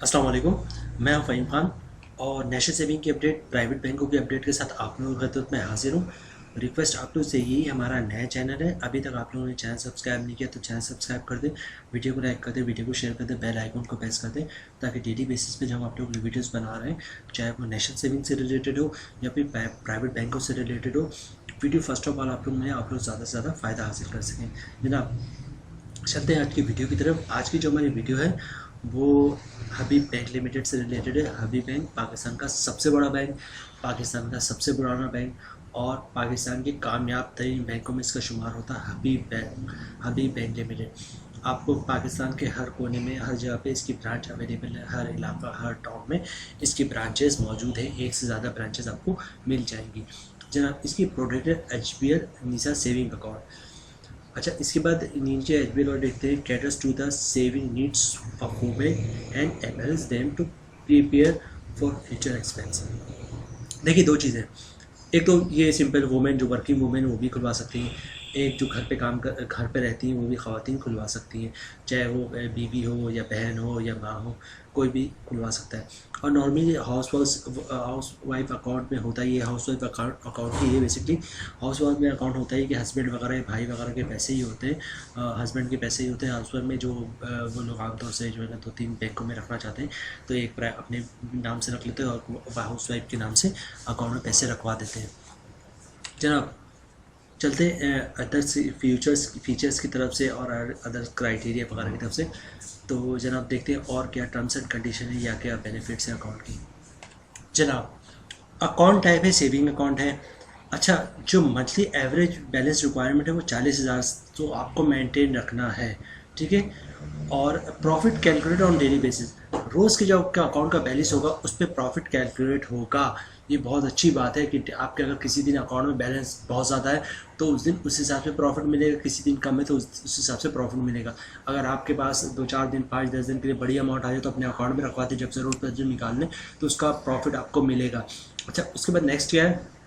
अस्सलाम वालेकुम। मैं हूं फ़हीम खान और नेशनल सेविंग की अपडेट, प्राइवेट बैंकों की अपडेट के साथ आप लोगों की खिदमत में हाजिर हूं। रिक्वेस्ट आप लोग से यही, हमारा नया चैनल है, अभी तक आप लोगों ने चैनल सब्सक्राइब नहीं किया तो चैनल सब्सक्राइब कर दें, वीडियो को लाइक कर दें, वीडियो को शेयर कर दें, बेल आइकन को प्रेस कर दें ताकि डेली बेसिस पे जब हम आप लोग वीडियोज़ बना रहे हैं, चाहे वो नेशनल सेविंग से रिलेटेड हो या फिर प्राइवेट बैंकों से रिलेटेड हो, वीडियो फर्स्ट ऑफ ऑल आप लोग ज़्यादा से ज़्यादा फ़ायदा हासिल कर सकें। जनाब, चलते हैं आज की वीडियो की तरफ। आज की जो हमारी वीडियो है वो हबीब बैंक लिमिटेड से रिलेटेड है। हबीब बैंक पाकिस्तान का सबसे बड़ा बैंक, पाकिस्तान का सबसे पुराना बैंक और पाकिस्तान के कामयाब तरीन बैंकों में इसका शुमार होता है हबीब बैंक लिमिटेड। आपको पाकिस्तान के हर कोने में, हर जगह पे इसकी ब्रांच अवेलेबल है, हर इलाका, हर टाउन में इसकी ब्रांचेस मौजूद है। एक से ज़्यादा ब्रांचेस आपको मिल जाएंगी। जनाब, इसकी प्रोडक्ट है HBL निसा सेविंग अकाउंट। अच्छा, इसके बाद नीचे एच और देखते हैं, caters to the saving needs of women and enables them to prepare for future expense. देखिए, दो चीज़ें, एक तो ये सिंपल वुमेन, जो वर्किंग वुमेन वो भी खुलवा सकती हैं। एक जो घर पे घर पे रहती हैं वो भी ख़वातीन खुलवा सकती हैं, चाहे वो बीवी हो या बहन हो या माँ हो, कोई भी खुलवा सकता है। और नॉर्मली हाउस वाइफ अकाउंट में होता ही है। हाउस वाइफ अकाउंट ही है बेसिकली। हाउस वाइफ में अकाउंट होता है कि हस्बैंड वगैरह, भाई वगैरह के पैसे ही होते हैं, हस्बैंड के पैसे ही होते हैं। हाउस वाइफ में जो वो लोग आमतौर से जो है ना 2-3 बैंकों में रखना चाहते हैं तो एक अपने नाम से रख लेते हैं और हाउस वाइफ के नाम से अकाउंट में पैसे रखवा देते हैं। जनाब, चलते अदर फीचर्स की तरफ से और अदर क्राइटेरिया वगैरह की तरफ से। तो जनाब, देखते हैं और क्या टर्म्स एंड कंडीशन है या क्या बेनिफिट्स हैं अकाउंट की। जनाब, अकाउंट टाइप है सेविंग अकाउंट है। अच्छा, जो मंथली एवरेज बैलेंस रिक्वायरमेंट है वो 40,000 तो आपको मेंटेन रखना है, ठीक है। और profit calculate on daily basis, रोज़ के जो आपका अकाउंट का बैलेंस होगा उस पर प्रॉफिट कैलकुलेट होगा। ये बहुत अच्छी बात है कि आपके अगर किसी दिन अकाउंट में बैलेंस बहुत ज़्यादा है तो उस दिन उस हिसाब से प्रॉफिट मिलेगा, किसी दिन कम है तो उस हिसाब से प्रॉफिट मिलेगा। अगर आपके पास 2-4 दिन, 5-10 दिन के लिए बड़ी अमाउंट आ जाए तो अपने अकाउंट में रखवाते, जब ज़रूरत पड़े जो निकाल लें तो उसका प्रॉफिट आपको मिलेगा। अच्छा, उसके बाद नेक्स्ट क्या है,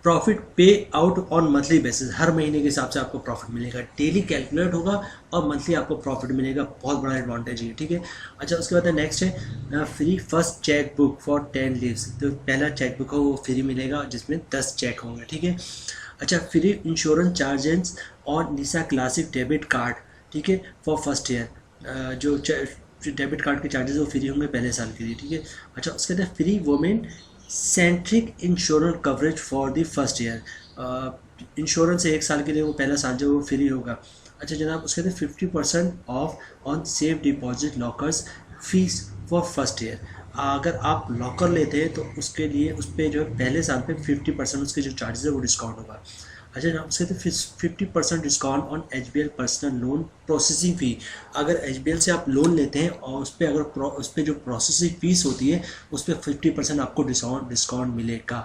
प्रॉफिट पे आउट ऑन मंथली बेसिस, हर महीने के हिसाब से आपको प्रॉफिट मिलेगा, डेली कैलकुलेट होगा और मंथली आपको प्रॉफिट मिलेगा। बहुत बड़ा एडवांटेज है, ठीक है। अच्छा, उसके बाद नेक्स्ट है free first cheque book for 10 leaves. तो पहला चेक बुक है वो फ्री मिलेगा जिसमें 10 चेक होंगे, ठीक है। अच्छा, फ्री इंश्योरेंस चार्जेस और निसा क्लासिक डेबिट कार्ड, ठीक है, फॉर फर्स्ट ईयर। जो डेबिट कार्ड के चार्जेस वो फ्री होंगे पहले साल के लिए, ठीक है। अच्छा, उसके बाद free women centric insurance coverage for the first year. Insurance है 1 साल के लिए, वो पहला साल जो वो फ्री होगा। अच्छा जनाब, उसके बाद 50% of on safe deposit lockers fees for first year. अगर आप लॉकर लेते हैं तो उसके लिए उस पर जो है पहले साल पे 50% उसके जो चार्जेस है वो डिस्काउंट होगा। अच्छा जनाब, उसके तो 50% discount on HBL personal loan processing fee. अगर HBL से आप लोन लेते हैं और उस पर उस पर जो प्रोसेसिंग फ़ीस होती है उस पर 50% आपको डिस्काउंट मिलेगा।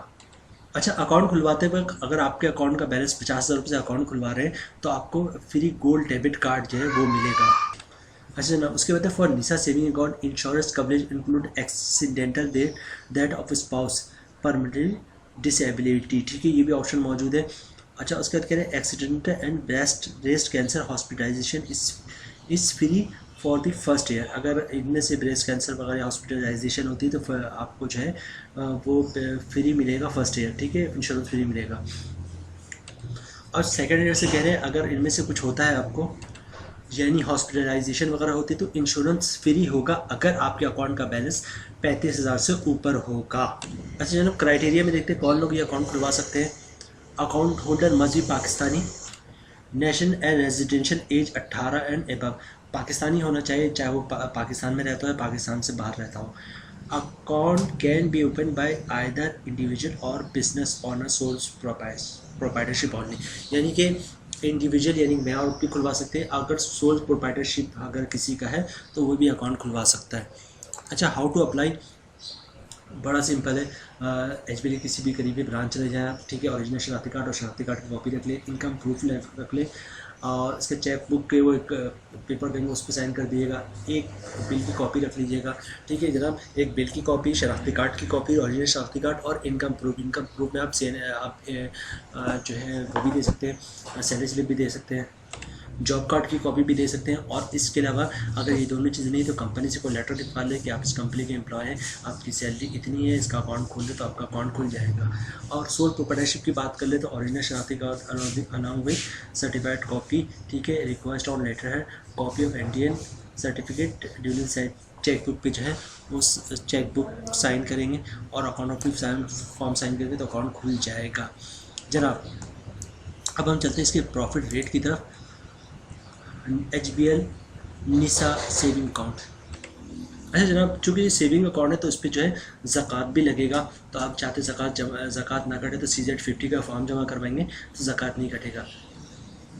अच्छा, अकाउंट खुलवाते वक्त अगर आपके अकाउंट का बैलेंस 50,000 रुपये से अकाउंट खुलवा रहे हैं तो आपको फ्री गोल्ड डेबिट कार्ड जो है वो मिलेगा। अच्छा जनाब, उसके बाद for Nisa saving account insurance coverage include accidental that of spouse permanent disability, ठीक है, ये भी ऑप्शन मौजूद है। अच्छा, उसके बाद कह रहे हैं accidental and breast cancer hospitalisation is free for the first year. अगर इनमें से ब्रेस्ट कैंसर वगैरह हॉस्पिटलाइजेशन होती है तो आपको जो है वो फ्री मिलेगा फर्स्ट ईयर, ठीक है, इंश्योरेंस फ्री मिलेगा। और सेकेंड ईयर से कह रहे हैं अगर इनमें से कुछ होता है आपको, यानी हॉस्पिटलाइजेशन वगैरह होती है तो इंश्योरेंस फ्री होगा अगर आपके अकाउंट का बैलेंस 35,000 से ऊपर होगा। अच्छा जनाब, क्राइटेरिया में देखते हैं कौन लोग ये अकाउंट खुलवा सकते हैं। Account holder must be Pakistani, national and residential age 18 and above, Pakistani होना चाहिए, चाहे वो पाकिस्तान में रहता हो या पाकिस्तान से बाहर रहता हो। Account can be open by either individual or business owner soles proprietorship only, यानी कि इंडिविजुअल यानी मैं और भी खुलवा सकते हैं, अगर सोल प्रोप्राइटरशिप अगर किसी का है तो वो भी अकाउंट खुलवा सकता है। अच्छा, हाउ टू अप्लाई, बड़ा सिंपल है। HBL की किसी भी करीबी ब्रांच चले जाएँ आप, ठीक है, ओरिजिनल शनाख्ती कार्ड और शनाख्ती कार्ड की कॉपी रख ले, इनकम प्रूफ रख ले और इसके चेक बुक के वो एक पेपर देंगे उस पर साइन कर दीजिएगा, एक बिल की कॉपी रख लीजिएगा, ठीक है जनाब, एक बिल की कॉपी, शनाख्ती कार्ड की कॉपी, ओरिजिनल शनाख्ती कार्ड और इनकम प्रूफ में आप जो है वो भी दे सकते हैं, सैलरी स्लिप भी दे सकते हैं। जॉब कार्ड की कॉपी भी दे सकते हैं। और इसके अलावा अगर ये दोनों चीज़ें नहीं तो कंपनी से कोई लेटर लिखवा लें कि आप इस कंपनी के एम्प्लॉय हैं, आपकी सैलरी इतनी है, इसका अकाउंट खोल दे तो आपका अकाउंट खुल जाएगा। और सोल प्रोप्राइटरशिप की बात कर ले तो ओरिजिनल शनाख्ती card along with certified copy, ठीक है, रिक्वेस्ट और लेटर है, copy of Indian certificate, duly chequebook पे जो है उस चेकबुक साइन करेंगे और अकाउंट ऑफ फॉर्म साइन करेंगे तो अकाउंट खुल जाएगा। जनाब अब हम चलते हैं इसके प्रॉफिट रेट की तरफ। HBL निसा सेविंग अकाउंट। अच्छा जनाब, चूँकि ये सेविंग अकाउंट है तो इस पर जो है ज़कात भी लगेगा, तो आप चाहते ज़कात ना कटे तो CZ50 का फॉर्म जमा करवाएंगे तो ज़कात नहीं कटेगा।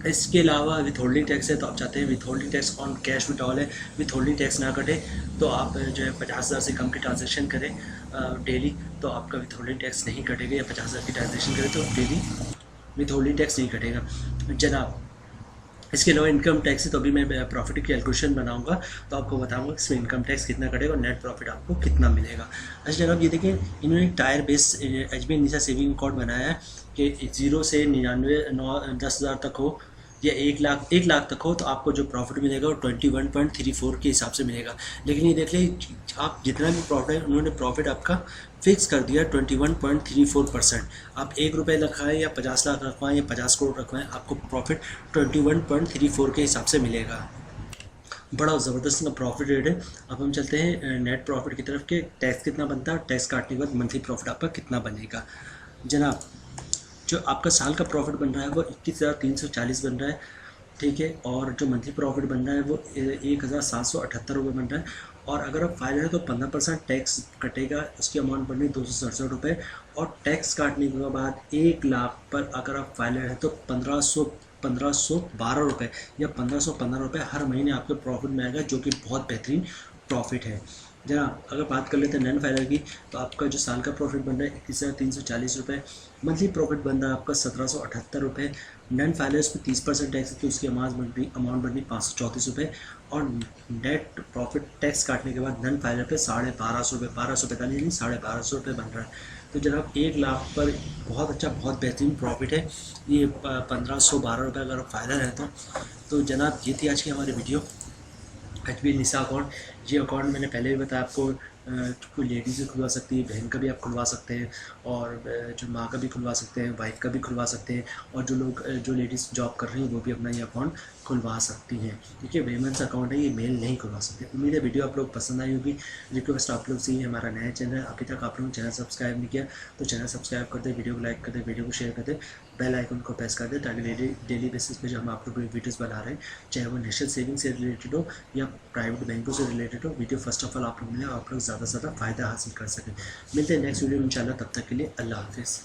इसके अलावा विथ होल्डिंग टैक्स है तो आप चाहते हैं with holding tax on cash withdrawal है, विथ होल्डिंग टैक्स ना कटे तो आप जो है 50,000 से कम की ट्रांजेक्शन करें डेली तो आपका विथ होल्डिंग टैक्स नहीं कटेगा, या 50,000 की ट्रांजेक्शन करें तो डेली विथ होल्डिंग टैक्स नहीं कटेगा। जनाब इसके अलावा इनकम टैक्स है तो अभी मैं प्रॉफिट की कैलकुलेशन बनाऊंगा तो आपको बताऊंगा कि इसमें इनकम टैक्स कितना कटेगा और नेट प्रॉफिट आपको कितना मिलेगा। अच्छा जनाब ये देखिए, इन्होंने टायर बेस HBL निसा सेविंग अकाउंट बनाया है कि 0 से 99,910,000 तक हो या 1 लाख तक हो तो आपको जो प्रॉफिट मिलेगा वो 21.34 के हिसाब से मिलेगा। लेकिन ये देख लीजिए आप जितना भी प्रॉफिट है उन्होंने प्रॉफिट आपका फिक्स कर दिया 21.34%। आप 1 रुपये रखवाएं या 50 लाख रखवाएं या 50 करोड़ रखवाएं आपको प्रॉफिट 21.34 के हिसाब से मिलेगा। बड़ा ज़बरदस्त का प्रॉफिट रेट है। अब हम चलते हैं नेट प्रॉफिट की तरफ के टैक्स कितना बनता है, टैक्स काटने के बाद मंथली प्रॉफिट आपका कितना बनेगा। जनाब जो आपका साल का प्रॉफिट बन रहा है वो 21,340 बन रहा है, ठीक है, और जो मंथली प्रॉफिट बन रहा है वो 1,778 रुपये बन रहा है। और अगर आप फाइलर है तो 15% टैक्स कटेगा, उसकी अमाउंट बन रही है 267 रुपये। और टैक्स काटने के बाद 1 लाख पर अगर आप फाइलर है तो 1512 रुपये या 1515 रुपये हर महीने आपके प्रॉफिट में आएगा, जो कि बहुत बेहतरीन प्रॉफिट है। जरा अगर बात कर लेते हैं नॉन फाइलर की तो आपका जो साल का प्रॉफिट बन रहा है 21,340 रुपये, मंथली प्रॉफिट बन रहा है आपका 1,778 रुपये। नॉन फाइलर्स पे 30% टैक्स है तो उसकी अमाउंट बन रही 534 रुपये। और नेट प्रॉफिट टैक्स काटने के बाद नॉन फाइलर पे 1250 रुपये, 1245 नहीं 1250 रुपये बन रहा है। तो जनाब 1 लाख पर बहुत अच्छा बहुत बेहतरीन प्रॉफिट है ये 1512 रुपये अगर फाइलर है तो जनाब ये थी आज की हमारी वीडियो HBL निसा अकाउंट। ये अकाउंट मैंने पहले भी बताया आपको, कोई लेडीज़ भी खुलवा सकती है, बहन का भी आप खुलवा सकते हैं, और जो माँ का भी खुलवा सकते हैं, वाइफ का भी खुलवा सकते हैं, और जो लेडीज़ जॉब कर रही हैं वो भी अपना ये अकाउंट खुलवा सकती हैं। ठीक है, वेमेंस अकाउंट है, ये मेल नहीं खुलवा सकते। उम्मीद है वीडियो आप लोग पसंद आई होगी। रिक्वेस्ट आप लोग से ही, हमारा नया चैनल है, अभी तक आप लोगों ने चैनल सब्सक्राइब नहीं किया तो चैनल सब्सक्राइब कर दे, वीडियो को लाइक कर दे, वीडियो को शेयर कर दे, बेल आइकन को प्रेस कर दे, ताकि डेली बेसिस पे जो हम आप लोग वीडियोस बना रहे हैं, चाहे वो नेशनल सेविंग से रिलेटेड हो या प्राइवेट बैंकों से रिलेटेड हो, वीडियो फर्स्ट ऑफ ऑल आप लोग मिले, आप लोग ज़्यादा से ज़्यादा फ़ायदा हासिल कर सकें। मिलते हैं नेक्स्ट वीडियो में इंशाल्लाह, तब तक के लिए अल्लाह हाफिज़।